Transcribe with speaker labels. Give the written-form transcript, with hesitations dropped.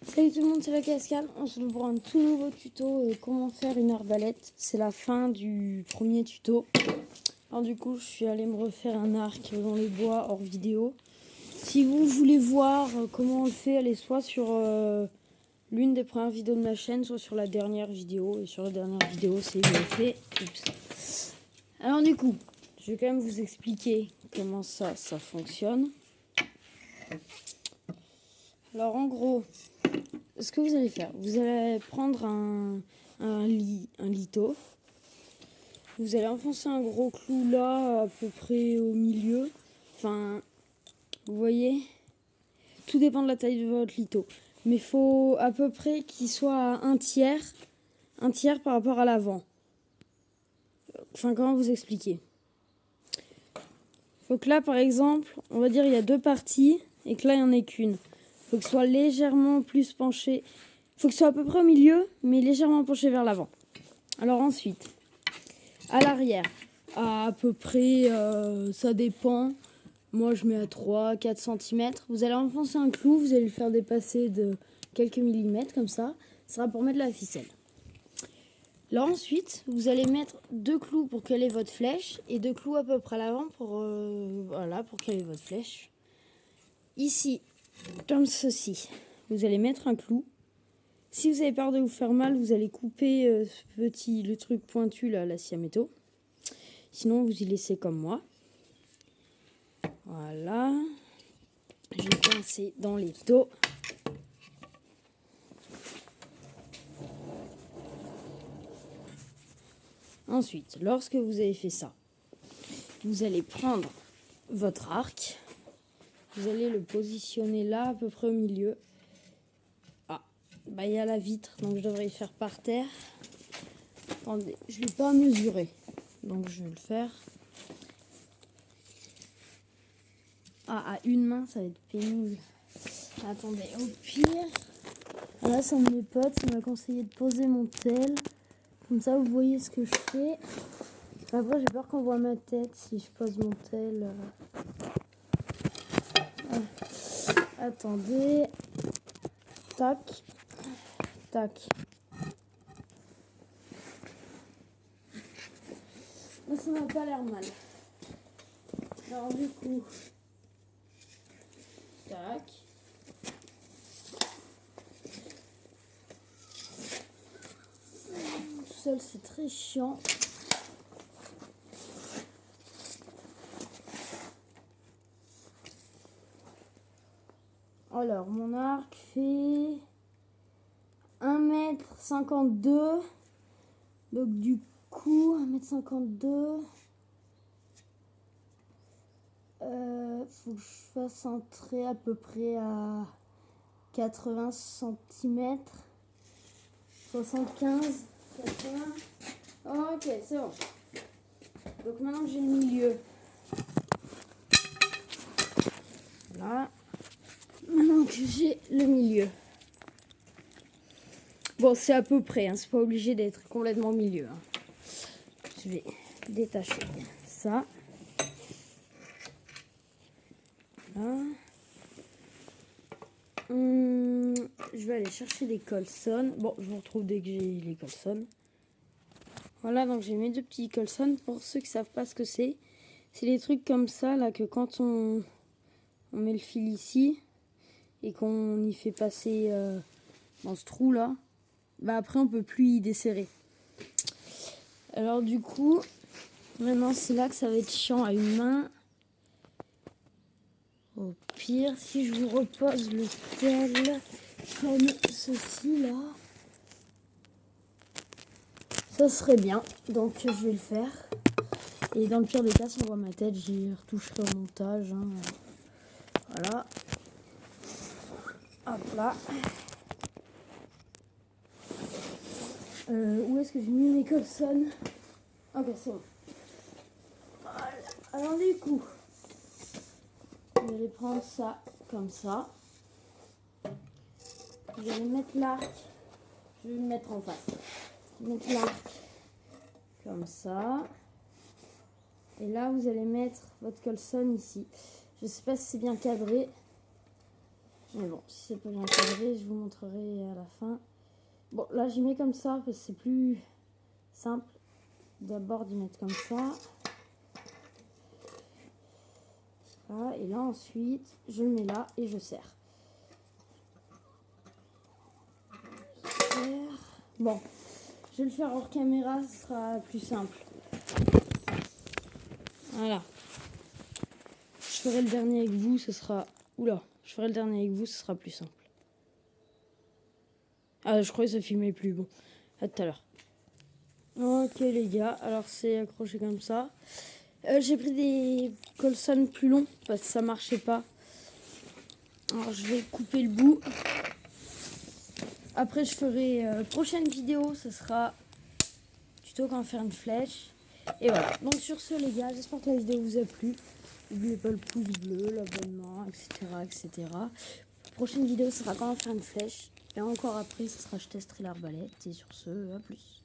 Speaker 1: Salut tout le monde, c'est la Cascade. On se retrouve pour un tout nouveau tuto comment faire une arbalète. C'est la fin du premier tuto. Alors du coup, je suis allée me refaire un arc dans les bois hors vidéo. Si vous voulez voir comment on le fait, allez soit sur l'une des premières vidéos de ma chaîne, soit sur la dernière vidéo. Et sur la dernière vidéo, c'est bien fait. Oups. Alors du coup, je vais quand même vous expliquer comment ça fonctionne. Alors en gros, ce que vous allez faire, vous allez prendre un lito. Vous allez enfoncer un gros clou là, à peu près au milieu. Enfin, vous voyez, tout dépend de la taille de votre lito. Mais il faut à peu près qu'il soit à un tiers par rapport à l'avant. Enfin, comment vous expliquer? Faut que là, par exemple, on va dire il y a deux parties et que là, il n'y en ait qu'une. Faut que ce soit légèrement plus penché. Faut que ce soit à peu près au milieu, mais légèrement penché vers l'avant. Alors ensuite, à l'arrière, à peu près, ça dépend. Moi, je mets à 3-4 cm. Vous allez enfoncer un clou, vous allez le faire dépasser de quelques millimètres, comme ça. Ce sera pour mettre la ficelle. Là, ensuite, vous allez mettre 2 clous pour caler votre flèche et 2 clous à peu près à l'avant pour, voilà, pour caler votre flèche. Ici, comme ceci, vous allez mettre un clou. Si vous avez peur de vous faire mal, vous allez couper le truc pointu, là, la scie à métaux. Sinon, vous y laissez comme moi. Voilà. Je vais coincer dans les taux. Ensuite, lorsque vous avez fait ça, vous allez prendre votre arc. Vous allez le positionner là, à peu près au milieu. Ah, bah il y a la vitre, donc je devrais le faire par terre. Attendez, je ne vais pas mesurer, donc je vais le faire. Ah, à une main, ça va être pénible. Attendez, au pire, là, c'est un de mes potes, il m'a conseillé de poser mon tel. Comme ça, vous voyez ce que je fais. Après, j'ai peur qu'on voit ma tête si je pose mon tel. Attendez. Tac. Tac. Là, ça m'a pas l'air mal. Alors, du coup. Tac. Tout seul, c'est très chiant. Alors, mon arc fait 1,52 m. Donc, du coup, 1,52 m. Faut que je fasse un trait à peu près à 80 cm. 75, 80. Ok, c'est bon. Donc, maintenant que j'ai le milieu. Voilà. Maintenant que j'ai le milieu. Bon, c'est à peu près, hein, c'est pas obligé d'être complètement au milieu. Hein. Je vais détacher ça. Voilà. Je vais aller chercher les colsons. Bon, je vous retrouve dès que j'ai les colsons. Voilà, donc j'ai mes deux petits colsons. Pour ceux qui savent pas ce que c'est des trucs comme ça, là, que quand on met le fil ici et qu'on y fait passer dans ce trou là, bah après on peut plus y desserrer. Alors du coup, maintenant c'est là que ça va être chiant à une main. Au pire, si je vous repose le tel comme ceci là, ça serait bien. Donc je vais le faire. Et dans le pire des cas, si on voit ma tête, j'y retoucherai au montage. Hein. Voilà. Hop là. Où est-ce que j'ai mis mes colsons? Ok, c'est bon. Voilà. Alors du coup, je vais prendre ça comme ça. Je vais mettre l'arc. Je vais le mettre en face. Je vais mettre l'arc comme ça. Et là, vous allez mettre votre colson ici. Je ne sais pas si c'est bien cadré. Mais bon, si c'est pas bien cadré, je vous montrerai à la fin. Bon, là j'y mets comme ça parce que c'est plus simple. D'abord d'y mettre comme ça. Voilà, et là ensuite, je le mets là et je serre. Bon, je vais le faire hors caméra, ce sera plus simple. Voilà. Je ferai le dernier avec vous, ce sera... Oula, je ferai le dernier avec vous, ce sera plus simple. Ah, je croyais que ça filmait plus. Bon, à tout à l'heure. Ok les gars, alors c'est accroché comme ça. J'ai pris des Colson plus longs parce que ça marchait pas. Alors je vais couper le bout. Après je ferai prochaine vidéo, ce sera tuto comment faire une flèche. Et voilà, donc sur ce les gars, j'espère que la vidéo vous a plu. N'oubliez pas le pouce bleu, l'abonnement, etc. Prochaine vidéo, ce sera comment faire une flèche. Et encore après, ce sera je testerai l'arbalète. Et sur ce, à plus.